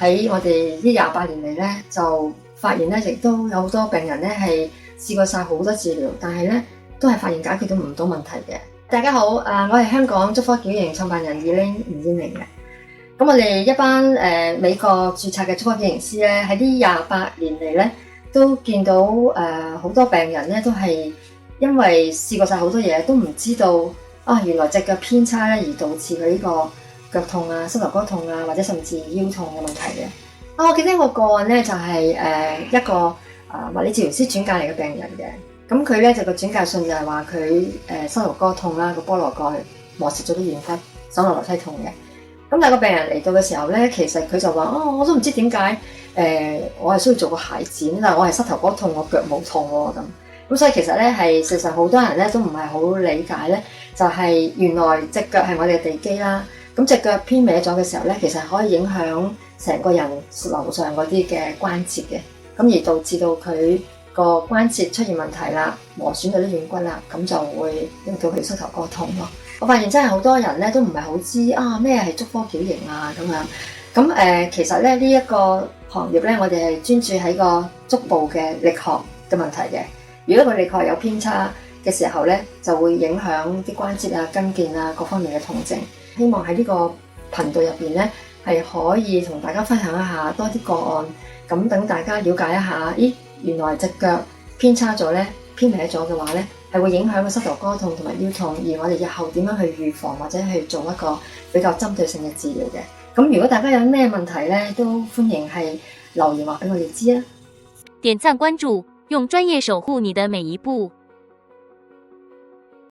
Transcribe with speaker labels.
Speaker 1: 喺我哋呢28年嚟咧，就發現咧，亦都有好多病人咧係試過晒好多治療，但係咧都係發現解決到唔到問題嘅。大家好，我係香港觸科矯形創辦人Elaine吳燕玲嘅。咁我哋一班美國註冊嘅觸科矯形師咧，喺呢28年嚟咧，都見到好多病人咧都係因為試過晒好多嘢，都唔知道原來隻腳偏差咧而導致佢呢個腳痛啊、膝頭哥痛啊，或者甚至腰痛嘅問題嘅。我記得一個個案咧就係一個物理治療師轉介嚟嘅病人嘅。咁佢咧就個轉介信就係話佢膝頭哥痛啦，個菠蘿蓋磨蝕咗啲軟骨，手落樓梯痛嘅。咁但係個病人嚟到嘅時候咧，其實佢就話我都唔知點解我係需要做個鞋剪，但係我係膝頭哥痛，我腳冇痛喎咁。咁所以其實咧係事實上好多人咧都唔係好理解咧，就係原來隻腳係我哋嘅地基啦。咁隻腳偏歪咗嘅時候咧，其實可以影響成個人樓上嗰啲嘅關節嘅，咁而導致到佢個關節出現問題啦，磨損到啲軟骨啦，咁就會令到佢膝頭哥痛咯。我發現真係好多人咧都唔係好知咩係觸科矯形啊咁樣。咁其實咧呢一個行業咧，我哋係專注喺個足部嘅力學嘅問題嘅。如果個力學有偏差嘅時候咧，就會影響啲關節啊、筋腱啊各方面嘅痛症。希望喺呢個頻道入邊咧，係可以同大家分享一下多啲個案，咁等大家了解一下，原來隻腳偏差咗咧、偏歪咗嘅話咧，係會影響個膝頭哥痛同埋腰痛，而我哋日後點樣去預防或者去做一個比較針對性嘅治療嘅。咁如果大家有咩問題咧，都歡迎係留言話俾我哋知啊。
Speaker 2: 點讚關注，用專業守護你的每一步。